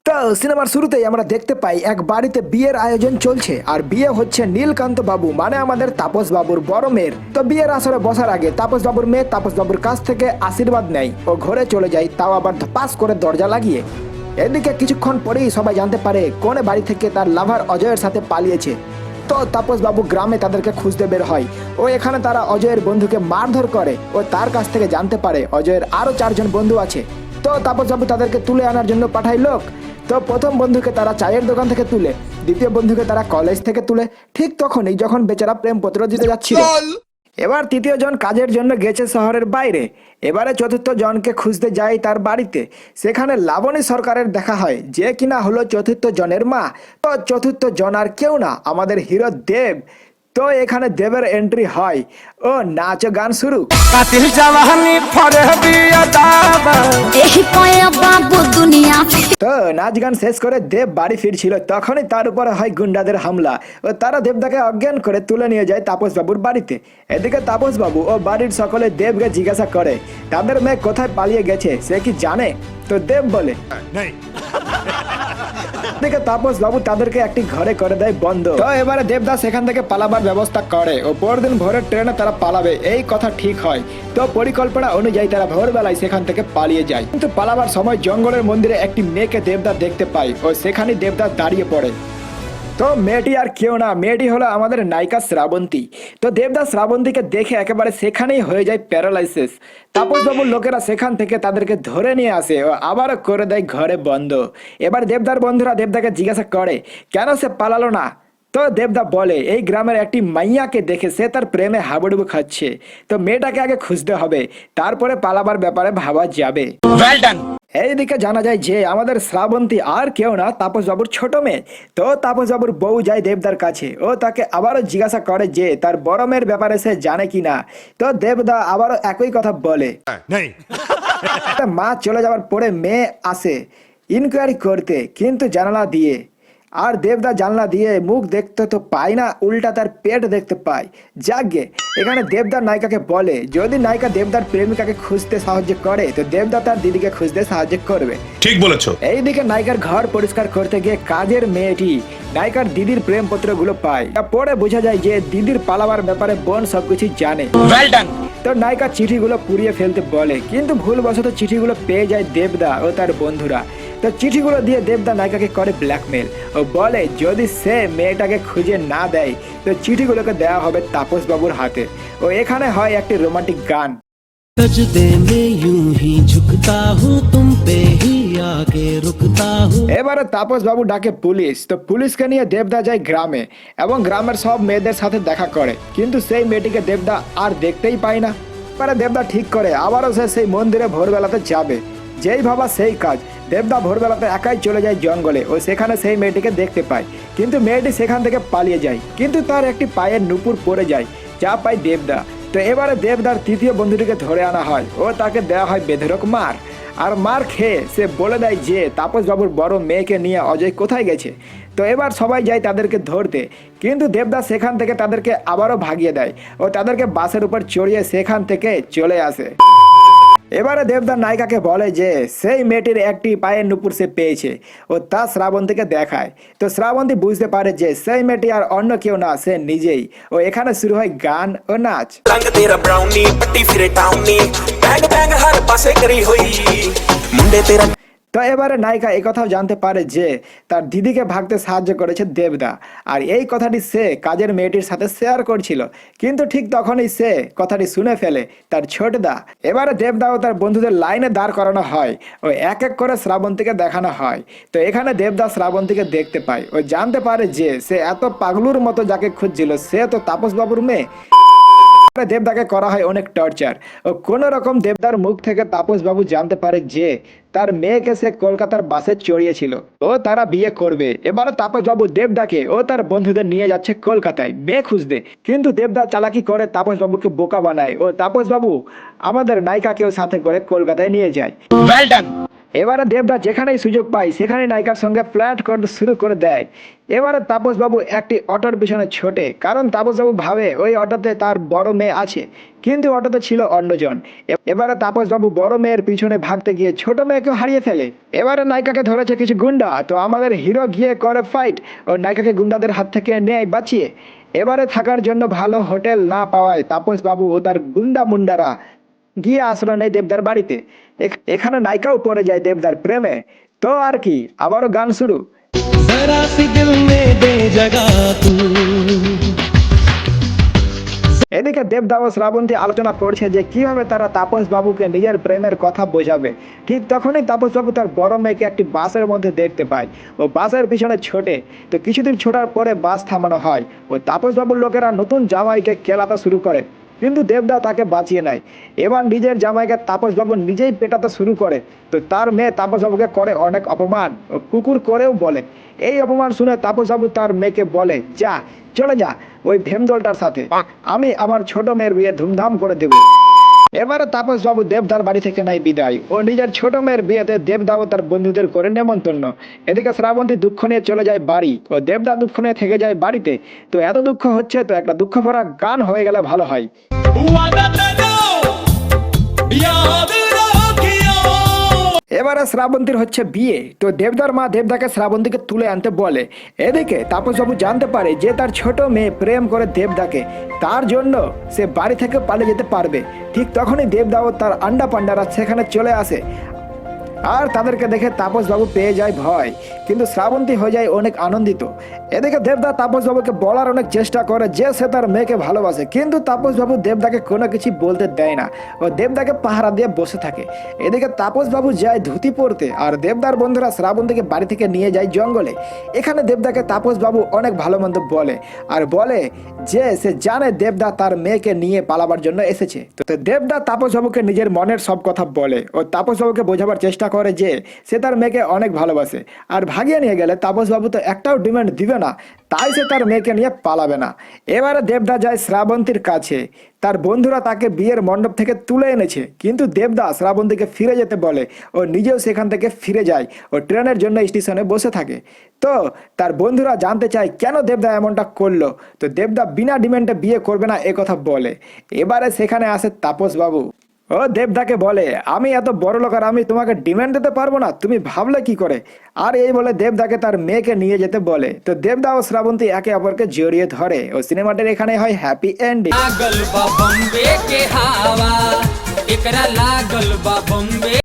তো সিনেমার শুরুতেই আমরা দেখতে পাই এক বাড়িতে বিয়ের আয়োজন চলছে, আর বিয়ে হচ্ছে নীলকান্ত বাবু মানে আমাদের তাপস বাবুর বড় মেয়ের। তো বিয়ের আসরে বসার আগে তাপস বাবুর মেয়ে তাপস বাবুর কাছ থেকে আশীর্বাদ নেয় ও ঘরে চলে যায়, তাও আবার ধপাস করে দরজা লাগিয়ে। এদিকে কিছুক্ষণ পরেই সবাই জানতে পারে কোন বাড়ি থেকে তার লাভার অজয়ের সাথে পালিয়েছে। তো তাপস বাবু গ্রামে তাদেরকে খুঁজতে বের হয় ও এখানে তারা অজয়ের বন্ধুকে মারধর করে ও তার কাছ থেকে জানতে পারে অজয়ের আরো 4 জন বন্ধু আছে। তো তাপস বাবু তাদেরকে তুলে আনার জন্য পাঠায় লোক। তো প্রথম বন্ধুকে তারা চায়ের দোকান থেকে তুলে, দ্বিতীয় বন্ধুকে তারা কলেজ থেকে তুলে, ঠিক তখনই যখন বেচারা প্রেমপত্র দিতে যাচ্ছিল। এবার তৃতীয় জন কাজের জন্য গেছে শহরের বাইরে। এবারে চতুর্থ জনকে খুঁজতে যায় তার বাড়িতে। সেখানে লাবণী সরকারের দেখা হয়, যে কিনা হলো চতুর্থ জনের মা। তো চতুর্থ জন আর কেউ না, আমাদের হিরো দেব। তো এখানে দেবের এন্ট্রি হয় ও নাচ গান শুরু। কাতিল জাওয়ানি ফরে বিয়া দাবা এই পয়া বাবু দুনিয়া। তো নাচ গান শেষ করে দেব বাড়ি ফিরছিল, তখনই তার উপর হয় গুন্ডাদের হামলা ও তারা দেবদাকে অজ্ঞান করে তুলে নিয়ে যায় তাপস বাবুর বাড়িতে। এদিকে তাপস বাবু ও বাড়ির সকলে দেবকে জিজ্ঞাসা করে তাদের মেয়ে কোথায় পালিয়ে গেছে, সে কি জানে? তো দেব বলে এদিকে তাপস বাবু তাদেরকে একটি ঘরে করে দেয় বন্ধ। তো এবারে দেবদাস সেখান থেকে পালাবার ব্যবস্থা করে ও পরদিন ভোরের ট্রেনে তারা পালাবে এই কথা ঠিক হয়। তো পরিকল্পনা অনুযায়ী তারা ভোরবেলায় সেখান থেকে পালিয়ে যায়, কিন্তু পালাবার সময় জঙ্গলের মন্দিরে একটি মেয়েকে দেবদাস দেখতে পায় ও সেখানে দেবদাস দাঁড়িয়ে পড়ে। তো মেয়েটি আর কেউ না, মেয়েটি হলো আমাদের নায়িকা শ্রাবন্তী। তো দেবদাস শ্রাবন্তীকে দেখে একেবারে সেখানেই হয়ে যায় প্যারালাইসিস। তাপস বাবুর লোকেরা সেখান থেকে তাদেরকে ধরে নিয়ে আসে ও আবারও করে দেয় ঘরে বন্ধ। এবার দেবদার বন্ধুরা দেবদাকে জিজ্ঞাসা করে কেন সে পালালো না। তো দেবদা বলে এই গ্রামের একটি মাইয়াকে দেখে সে তার প্রেমে হাবুডুবু খাচ্ছে। তো মেয়েটাকে আগে খুঁজতে হবে, তারপরে পালাবার ব্যাপারে ভাবা যাবে। Well done. এইদিকে জানা যায় যে আমাদের শ্রাবন্তী আর কেউ না, তাপস বাবুর ছোট মেয়ে। তো তাপস বাবুর বউ যায় দেবদার কাছে ও তাকে আবারও জিজ্ঞাসা করে যে তার বড় মেয়ের ব্যাপারে সে জানে কিনা। তো দেবদা আবারও একই কথা বলে। মা চলে যাওয়ার পরে মেয়ে আসে ইনকোয়ারি করতে, কিন্তু জানালা দিয়ে। আর দেবদা জানলা দিয়ে মুখ দেখতে তো পায় না, উল্টা তার পেট দেখতে পায়। যাগে এখানে দেবদার নায়িকাকে বলে যদি নায়িকা দেবদার প্রেমিকাকে খুঁজতে সাহায্য করে তো দেবদা তার দিদিকে খুঁজতে সাহায্য করবে। ঠিক বলেছো। এইদিকে নায়িকার ঘর পরিষ্কার করতে গিয়ে কাজের মেয়েটি নায়িকার দিদির প্রেমপত্র গুলো পায়। পরে বোঝা যায় যে দিদির পালাবার ব্যাপারে বোন সবকিছু জানে। Well done. তো নায়িকা চিঠিগুলো পুড়িয়ে ফেলতে বলে, কিন্তু ভুলবশত চিঠিগুলো পেয়ে যায় দেবদা ও তার বন্ধুরা। তো চিঠিগুলো দিয়ে দেবদা নায়িকাকে করে ব্ল্যাকমেল ও বলে যদি সে মেয়েটাকে খুঁজে না দেয় তো চিঠিগুলোকে দেওয়া হবে তাপস বাবুর হাতে। ও এখানে হয় একটি রোমান্টিক গান। सजदे में यूं ही झुकता हूँ तुम पे ही आके रुकता हूँ। এবারে তাপস বাবু ডাকে পুলিশ। তো পুলিশকে নিয়ে দেবদা যায় গ্রামে এবং গ্রামের সব মেয়েদের সাথে দেখা করে, কিন্তু সেই মেয়েটিকে দেবদা আর দেখতেই পায় না। পরে দেবদা ঠিক করে আবারও সে সেই মন্দিরে ভোরবেলাতে যাবে। যেই ভাবা সেই কাজ, দেবদা ভোরবেলাতে একাই চলে যায় জঙ্গলে ও সেখানে সেই মেয়েটিকে দেখতে পায়, কিন্তু মেয়েটি সেখান থেকে পালিয়ে যায়, কিন্তু তার একটি পায়ের নুপুর পড়ে যায়, যা পায় দেবদা। তো এবারে দেবদার তৃতীয় বন্ধুটিকে ধরে আনা হয় ও তাকে দেওয়া হয় বেধড়ক মার। আর মার খেয়ে সে বলে দেয় যে তাপস বাবুর বড় মেয়েকে নিয়ে অজয় কোথায় গেছে। তো এবার সবাই যায় তাদেরকে ধরতে, কিন্তু দেবদাস সেখান থেকে তাদেরকে আবারও ভাগিয়ে দেয় ও তাদেরকে বাসের উপর চড়িয়ে সেখান থেকে চলে আসে। এবারে দেবদার নায়িকাকে বলে যে সেই মেয়েটির একটি পায়ের নুপুর সে পেয়েছে ও তা শ্রাবন্তীকে দেখায়। তো শ্রাবন্তী বুঝতে পারে যে সেই মেয়েটি আর অন্য কেউ না, সে নিজেই। ও এখানে শুরু হয় গান ও নাচ। रंग तेरा ब्राउनी पट्टी फिरे टाउनी बैंग बैंग हर पासे करी हुई मुंडे तेरा। তো এবারে নায়িকা এই কথাও জানতে পারে যে তার দিদিকে ভাগতে সাহায্য করেছে দেবদা, আর এই কথাটি সে কাজের মেয়েটির সাথে শেয়ার করছিল, কিন্তু ঠিক তখনই সে কথাটি শুনে ফেলে তার ছোটদা। এবারে দেবদা ও তার বন্ধুদের লাইনে দাঁড় করানো হয় ও এক এক করে শ্রাবন্তীকে দেখানো হয়। তো এখানে দেবদা শ্রাবন্তীকে দেখতে পায় ও জানতে পারে যে সে এত পাগলুর মতো যাকে খুঁজছিল সে তো তাপস বাবুর মেয়ে। দেবদাকে করা হয় অনেক টর্চার ও কোন রকম দেবদার মুখ থেকে তাপস বাবু জানতে পারে যে তার মেয়েকে সে কলকাতার বাসে চড়িয়েছিল ও তারা বিয়ে করবে। এবারে তাপস বাবু দেবদাকে ও তার বন্ধুদের নিয়ে যাচ্ছে কলকাতায় মেয়ে খুঁজতে, কিন্তু দেবদা চালাকি করে তাপস বাবুকে বোকা বানায় ও তাপস বাবু আমাদের নায়িকাকেও সাথে করে কলকাতায় নিয়ে যায়। Well done. এবারে দেবদা যেখানেই সুযোগ পায় সেখানে নায়িকার সঙ্গে ফ্ল্যাট করতে শুরু করে দেয়। এবারে তাপসবাবু একটি অটোর পিছনে ছোটে, কারণ তাপসবাবু ভাবে ওই অটোতে তার বড় মেয়ে আছে, কিন্তু অটোতে ছিল অন্যজন। এবারে তাপসবাবু বড় মেয়ের পিছনে ভাগতে গিয়ে ছোট মেয়েকেও হারিয়ে ফেলে। এবারে নায়িকাকে ধরেছে কিছু গুন্ডা, তো আমাদের হিরো গিয়ে করে ফাইট ও নায়িকাকে গুন্ডাদের হাত থেকে নেয় বাঁচিয়ে। এবারে থাকার জন্য ভালো হোটেল না পাওয়ায় তাপসবাবু ও তার গুন্ডা মুন্ডারা গিয়ে আশ্রয় নেয় দেবদার বাড়িতে। এখানে নায়িকাও পড়ে যায় দেবদার প্রেমে। তো আর কি, আবারও গান শুরু। जरा सी दिल में दे जगह तू। এদিকে দেবদা ও শ্রাবন্তী আলোচনা করছে যে কিভাবে তারা তাপস বাবুকে নিজের প্রেমের কথা বোঝাবে। ঠিক তখনই তাপস বাবু তার বড় মেয়েকে একটি বাসের মধ্যে দেখতে পায়। ও বাসের পিছনে ছোটে, তো কিছুদিন ছোটার পরে বাস থামানো হয়। ও তাপস বাবুর লোকেরা নতুন জামাইকে কেলাতে শুরু করে, কিন্তু দেবদা তাকে বাঁচিয়ে নেয়। এবার নিজের জামাইকে তাপসবাবু নিজেই পেটাতে শুরু করে। তো তার মেয়ে তাপসবাবুকে করে অনেক অপমান ও কুকুর করেও বলে। এই অপমান শুনে তাপসবাবু তার মেয়েকে বলে, যা চলে যা ওই ভেমদলটার সাথে, আমি আমার ছোট মেয়ের বিয়ে ধুমধাম করে দেব। এবারে তাপসবাবু দেবদার বাড়ি থেকে নেয় বিদায় ও নিজের ছোট মেয়ের বিয়েতে দেবদা ও তার বন্ধুদের করে নেমন্তন্ন। এদিকে শ্রাবন্তী দুঃখ নিয়ে চলে যায় বাড়ি ও দেবদা দুঃখ নিয়ে থেকে যায় বাড়িতে। তো এত দুঃখ হচ্ছে, তো একটা দুঃখ ভরা গান হয়ে গেলে ভালো হয়। এবারে শ্রাবন্তীর হচ্ছে বিয়ে, তো দেবদার মা দেবদাকে শ্রাবন্তীকে তুলে আনতে বলে। এদিকে তাপসবাবু জানতে পারে যে তার ছোট মেয়ে প্রেম করে দেবদাকে, তার জন্য সে বাড়ি থেকে পালিয়ে যেতে পারবে। ঠিক তখনই দেবদা ও তার আন্ডা পান্ডারা সেখানে চলে আসে, আর তাদেরকে দেখে তাপসবাবু পেয়ে যায় ভয়, কিন্তু শ্রাবন্তী হয়ে যায় অনেক আনন্দিত। এদিকে দেবদা তাপসবাবুকে বলার অনেক চেষ্টা করে যে সে তার মেয়েকে ভালোবাসে, কিন্তু তাপসবাবু দেবদাকে কোনো কিছু বলতে দেয় না ও দেবদাকে পাহারা দিয়ে বসে থাকে। এদিকে তাপসবাবু যায় ধুতি পরতে, আর দেবদার বন্ধুরা শ্রাবন্তীকে বাড়ি থেকে নিয়ে যায় জঙ্গলে। এখানে দেবদাকে তাপসবাবু অনেক ভালো মন্দ বলে, আর বলে যে সে জানে দেবদা তার মেয়েকে নিয়ে পালাবার জন্য এসেছে। তো দেবদা তাপসবাবুকে নিজের মনের সব কথা বলে ও তাপসবাবুকে বোঝাবার চেষ্টা করে যে সে তার মেয়েকে অনেক ভালোবাসে, আর ভাগিয়ে নিয়ে গেলে তাপসবাবু তো একটাও ডিমান্ড দিবে না, তাই সে তার মেয়েকে নিয়ে পালাবে না। এবারে দেবদা যায় শ্রাবন্তীর কাছে, তার বন্ধুরা তাকে বিয়ের মণ্ডপ থেকে তুলে এনেছে, কিন্তু দেবদা শ্রাবন্তীকে ফিরে যেতে বলে ও নিজেও সেখান থেকে ফিরে যায় ও ট্রেনের জন্য স্টেশনে বসে থাকে। তো তার বন্ধুরা জানতে চায় কেন দেবদা এমনটা করলো, তো দেবদা বিনা ডিমান্ডে বিয়ে করবে না এ কথা বলে। এবারে সেখানে আসে তাপসবাবু ও দেবদাকে বলে, আমি এত বড় লোক আর আমি তোমাকে ডিমান্ড দিতে পারবো না, তুমি ভাবলে কি করে। আর এই বলে দেবদাকে তার মেয়েকে নিয়ে যেতে বলে। তো দেবদা ও শ্রাবন্তী একে অপরকে জড়িয়ে ধরে ও সিনেমাটার এখানে হয় হ্যাপি এন্ডিং। लागल बा बम्बे के हवा एकरा लागल बा बम्बे